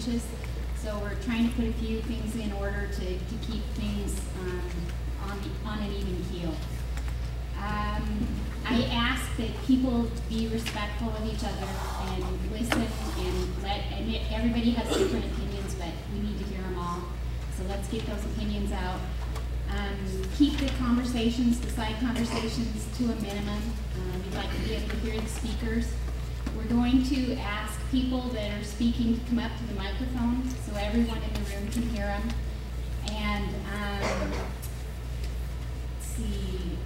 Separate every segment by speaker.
Speaker 1: inches. So we're trying to put a few things in order to keep things on an even keel. I ask that people be respectful of each other and listen and everybody has different opinions, but we need to hear them all. So let's get those opinions out. Keep the conversations, the side conversations, to a minimum. We'd like to be able to hear the speakers. We're going to ask people that are speaking to come up to the microphone so everyone in the room can hear them. And let's see,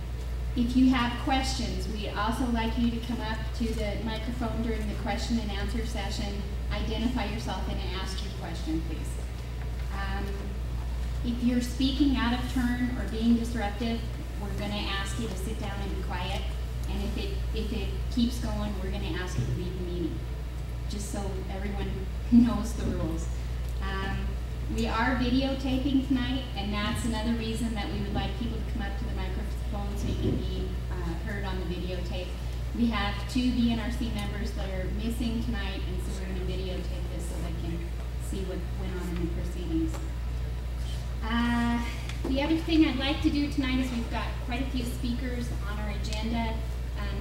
Speaker 1: if you have questions, we'd also like you to come up to the microphone during the question and answer session, identify yourself and ask your question, please. If you're speaking out of turn or being disruptive, we're going to ask you to sit down and be quiet. And if it keeps going, we're going to ask you to leave the meeting, just so everyone knows the rules. We are videotaping tonight, and that's another reason that we would like people to come up to the microphone so you can be heard on the videotape. We have 2 BNRC members that are missing tonight, and so we're going to videotape this so they can see what went on in the proceedings. The other thing I'd like to do tonight is we've got quite a few speakers on our agenda.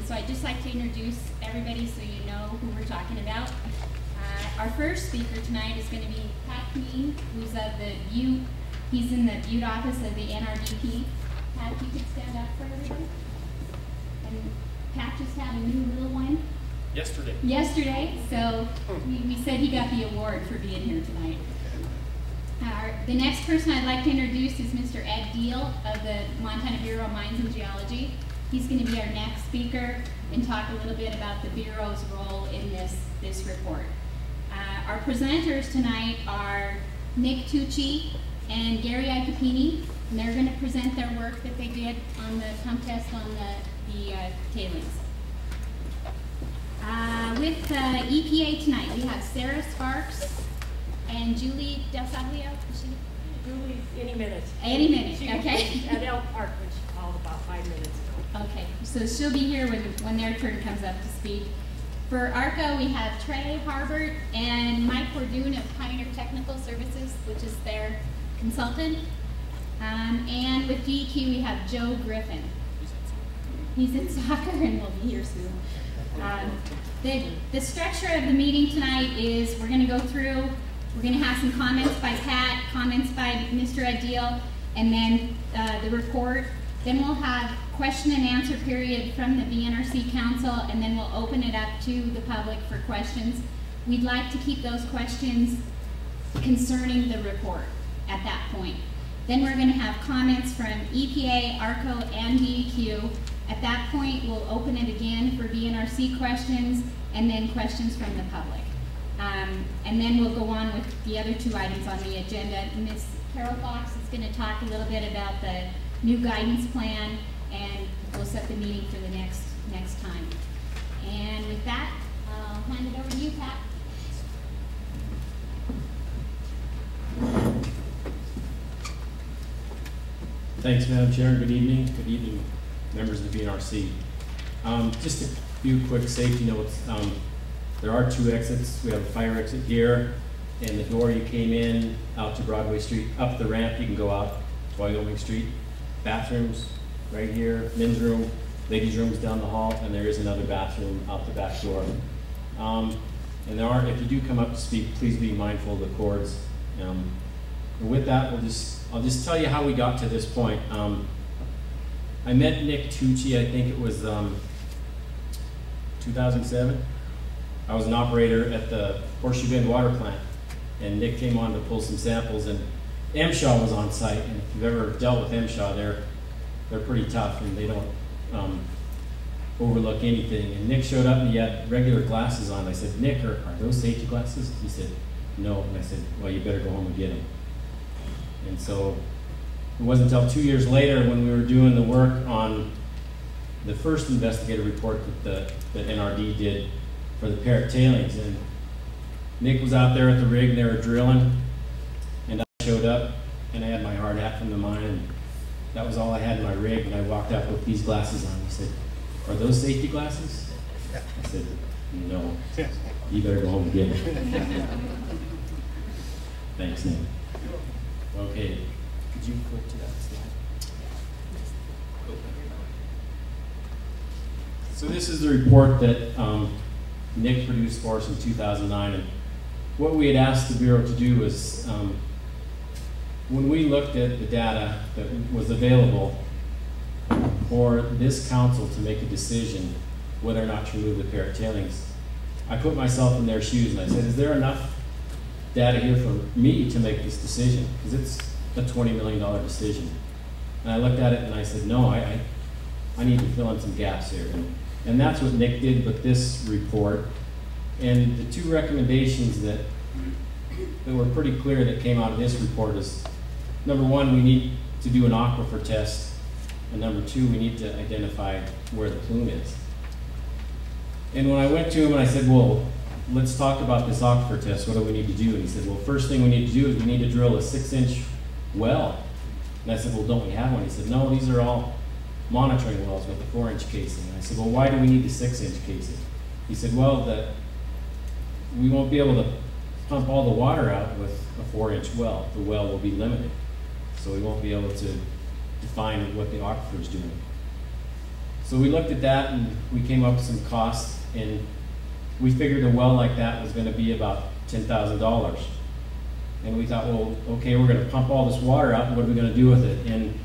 Speaker 1: So I'd just like to introduce everybody so you know who we're talking about. Our first speaker tonight is going to be Pat Kneen, who's of the Butte. He's in the Butte office of the NRDP. Pat, if you could stand up for everybody. And Pat just had a new little one. Yesterday, so we said he got the award for being here tonight. The next person I'd like to introduce is Mr. Ed Deal of the Montana Bureau of Mines and Geology. He's going to be our next speaker and talk a little bit about the Bureau's role in this report. Our presenters tonight are Nick Tucci and Gary Icapini, and they're going to present their work that they did on the pump test on the tailings. With EPA tonight, we have Sarah Sparks and Julie Del Saglio.
Speaker 2: Julie, any minute.
Speaker 1: Any minute,
Speaker 2: she
Speaker 1: okay.
Speaker 2: At Elk Park, when she called about 5 minutes ago.
Speaker 1: Okay, so she'll be here when their turn comes up to speak. For ARCO, we have Trey Harbert and Mike Wardoon of Pioneer Technical Services, which is their consultant. And with DEQ, we have Joe Griffin. He's in soccer and will be here soon. The structure of the meeting tonight is we're going to go through. We're going to have some comments by Pat, comments by Mr. Adil, and then the report. Then we'll have question and answer period from the BNRC Council, and then we'll open it up to the public for questions. We'd like to keep those questions concerning the report at that point. Then we're going to have comments from EPA, ARCO, and DEQ. At that point, we'll open it again for BNRC questions, and then questions from the public. And then we'll go on with the other 2 items on the agenda. Ms. Carol Fox is going to talk a little bit about the new guidance plan, and we'll set the meeting for the next time. And with that, I'll hand it over to you, Pat.
Speaker 3: Thanks, Madam Chair. Good evening. Good evening, members of the BNRC. Just a few quick safety notes. There are 2 exits. We have a fire exit here, and the door you came in out to Broadway Street, up the ramp, you can go out to Wyoming Street. Bathrooms right here, men's room, ladies' rooms down the hall, and there is another bathroom out the back door. And there are, if you do come up to speak, please be mindful of the cords. And with that, I'll just tell you how we got to this point. I met Nick Tucci, I think it was 2007. I was an operator at the Horseshoe Bend water plant, and Nick came on to pull some samples, and MSHA was on site, and if you've ever dealt with MSHA, they're pretty tough, and they don't overlook anything. And Nick showed up, and he had regular glasses on. I said, Nick, are those safety glasses? He said, no. And I said, well, you better go home and get them. And so it wasn't until 2 years later when we were doing the work on the first investigative report that NRD did for the Parrot tailings. And Nick was out there at the rig, and they were drilling, and I showed up, and I had my hard hat from the mine, and that was all I had in my rig, and I walked out with these glasses on. He said, are those safety glasses? I said, no. You better go home and get them. Thanks, Nick. Okay, could you flip to that slide? So this is the report that Nick produced for us in 2009, and what we had asked the Bureau to do was, when we looked at the data that was available for this council to make a decision whether or not to remove the parrot tailings, I put myself in their shoes and I said, is there enough data here for me to make this decision? Because it's a $20 million decision. And I looked at it and I said, no, I need to fill in some gaps here. And that's what Nick did with this report. And the two recommendations that were pretty clear that came out of this report is, number one, we need to do an aquifer test. And number two, we need to identify where the plume is. And when I went to him and I said, well, let's talk about this aquifer test. What do we need to do? And he said, well, first thing we need to do is we need to drill a 6-inch well. And I said, well, don't we have one? He said, no, these are all monitoring wells with a 4-inch casing. And I said, well, why do we need the 6-inch casing? He said, well, we won't be able to pump all the water out with a 4-inch well. The well will be limited. So we won't be able to define what the aquifer is doing. So we looked at that and we came up with some costs, and we figured a well like that was going to be about $10,000. And we thought, well, okay, we're going to pump all this water out, and what are we going to do with it? And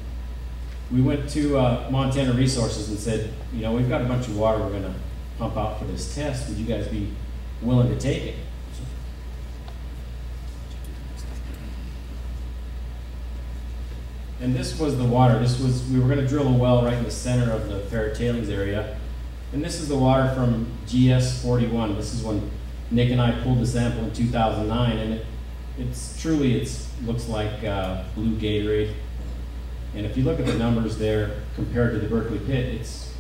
Speaker 3: we went to Montana Resources and said, you know, we've got a bunch of water we're going to pump out for this test. Would you guys be willing to take it? And this was the water. We were going to drill a well right in the center of the parrot tailings area. And this is the water from GS41. This is when Nick and I pulled the sample in 2009, and it looks like blue Gatorade. And if you look at the numbers there compared to the Berkeley pit, it's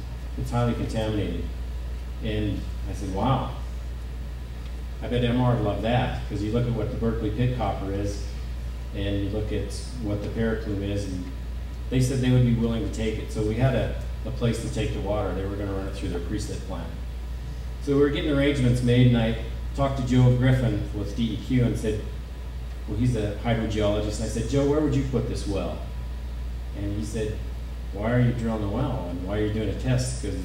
Speaker 3: highly contaminated. And I said, wow, I bet MR would love that, because you look at what the Berkeley pit copper is, and you look at what the parrot plume is, and they said they would be willing to take it. So we had a place to take the water. They were going to run it through their preset plant. So we were getting arrangements made, and I talked to Joe Griffin with DEQ and said, well, he's a hydrogeologist, and I said, Joe, where would you put this well? And he said, why are you drilling a well, and why are you doing a test? Because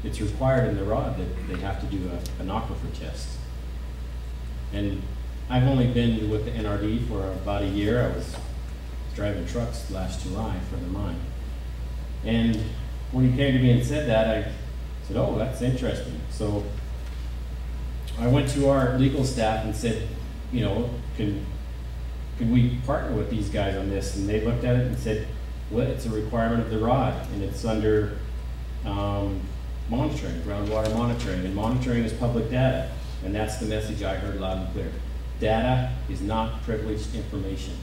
Speaker 3: it's required in the ROD that they have to do an aquifer test. And I've only been with the NRD for about a year. I was driving trucks last July for the mine. And when he came to me and said that, I said, oh, that's interesting. So I went to our legal staff and said, you know, can we partner with these guys on this? And they looked at it and said, well, it's a requirement of the ROD, and it's under monitoring, groundwater monitoring. And monitoring is public data. And that's the message I heard loud and clear. Data is not privileged information.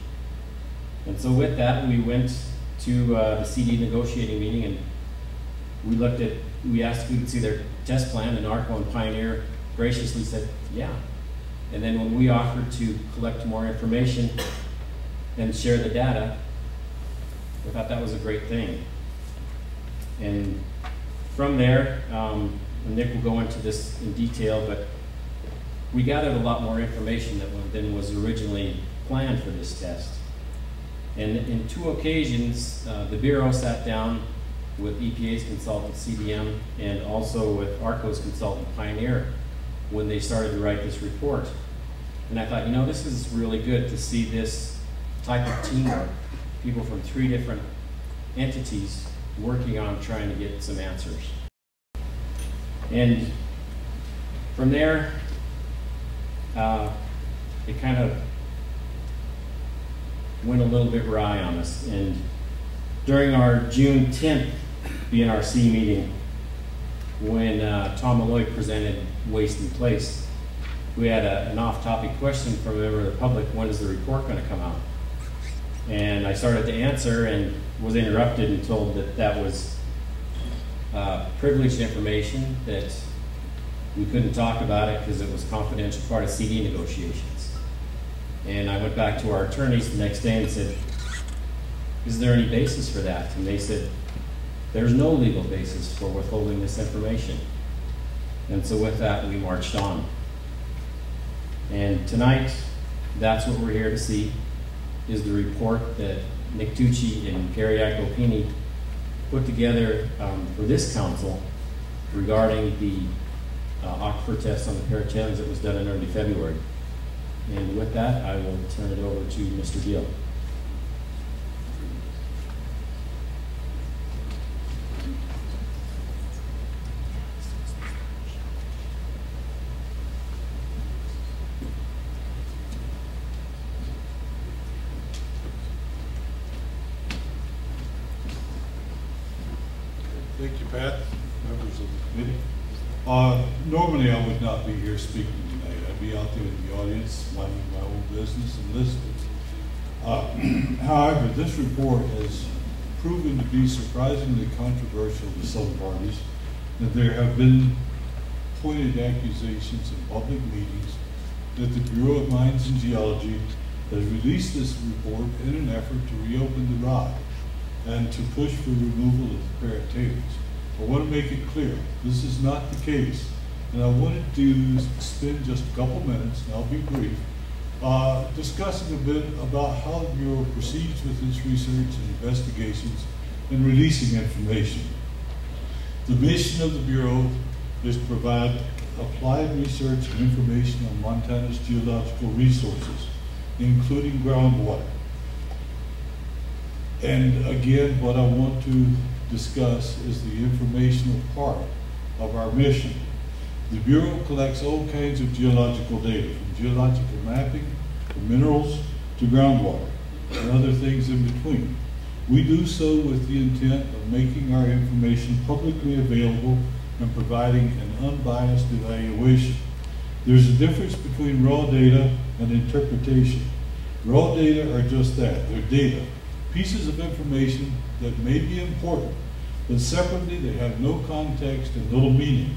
Speaker 3: And so with that, we went to the CD negotiating meeting, and we asked if we could see their test plan, and ARCO and Pioneer graciously said, yeah. And then when we offered to collect more information and share the data, we thought that was a great thing. And from there, Nick will go into this in detail, but we gathered a lot more information than was originally planned for this test. And in 2 occasions, the Bureau sat down with EPA's consultant, CDM, and also with ARCO's consultant, Pioneer, when they started to write this report. And I thought, you know, this is really good to see this type of teamwork, people from 3 different entities working on trying to get some answers. And from there, it kind of went a little bit awry on us. And during our June 10th BNRC meeting, when Tom Malloy presented Waste in Place, we had an off-topic question from a member of the public: when is the report going to come out? And I started to answer and was interrupted and told that that was privileged information, that we couldn't talk about it because it was confidential part of CD negotiations. And I went back to our attorneys the next day and said, is there any basis for that? And they said, there's no legal basis for withholding this information. And so with that, we marched on. And tonight, That's what we're here to see, is the report that Nick Tucci and Carrie Accopini put together for this council regarding the aquifer test on the Parachelins that was done in early February. And with that, I will turn it over to Mr. Gill.
Speaker 4: Thank you, Pat, members of the committee. Normally I would not be here speaking tonight. I'd be out there in the audience minding my own business and listening. However, this report has proven to be surprisingly controversial to some parties, and there have been pointed accusations in public meetings that the Bureau of Mines and Geology has released this report in an effort to reopen the rock and to push for removal of the Parrot tailings. I want to make it clear, this is not the case. And I wanted to spend just a couple minutes, and I'll be brief, discussing a bit about how the Bureau proceeds with its research and investigations and releasing information. The mission of the Bureau is to provide applied research and information on Montana's geological resources, including groundwater. And again, what I want to discuss is the informational part of our mission. The Bureau collects all kinds of geological data, from geological mapping, to minerals, to groundwater, and other things in between. We do so with the intent of making our information publicly available and providing an unbiased evaluation. There's a difference between raw data and interpretation. Raw data are just that, they're data. Pieces of information that may be important, but separately they have no context and little meaning.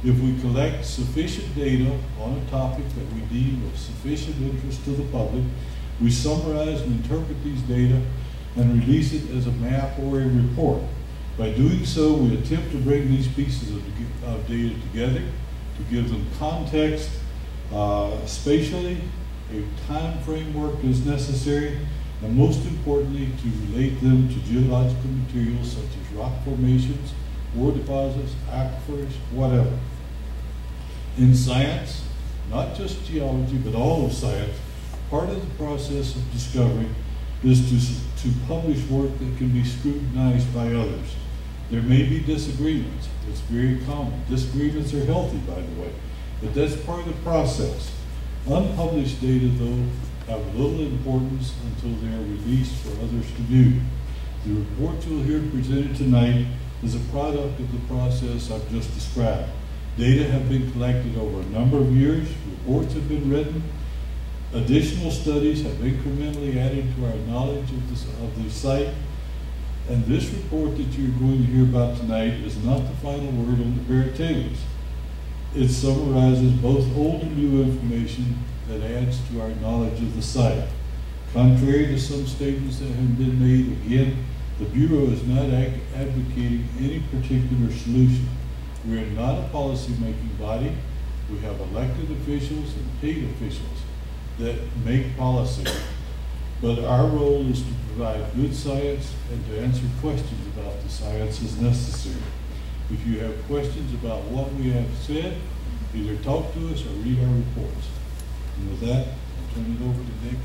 Speaker 4: If we collect sufficient data on a topic that we deem of sufficient interest to the public, we summarize and interpret these data and release it as a map or a report. By doing so, we attempt to bring these pieces of data together to give them context, spatially, a time framework is necessary, and most importantly, to relate them to geological materials such as rock formations, ore deposits, aquifers, whatever. In science, not just geology, but all of science, part of the process of discovery is to publish work that can be scrutinized by others. There may be disagreements. It's very common. Disagreements are healthy, by the way, but that's part of the process. Unpublished data, though, have little importance until they are released for others to view. The report you'll hear presented tonight is a product of the process I've just described. Data have been collected over a number of years, reports have been written, additional studies have incrementally added to our knowledge of the site, and this report that you're going to hear about tonight is not the final word on the Parrot tailings. It summarizes both old and new information that adds to our knowledge of the site. Contrary to some statements that have been made, again, the Bureau is not advocating any particular solution. We are not a policy-making body. We have elected officials and paid officials that make policy. But our role is to provide good science and to answer questions about the science as necessary. If you have questions about what we have said, either talk to us or read our reports. And with that, I'll turn it over to Nick.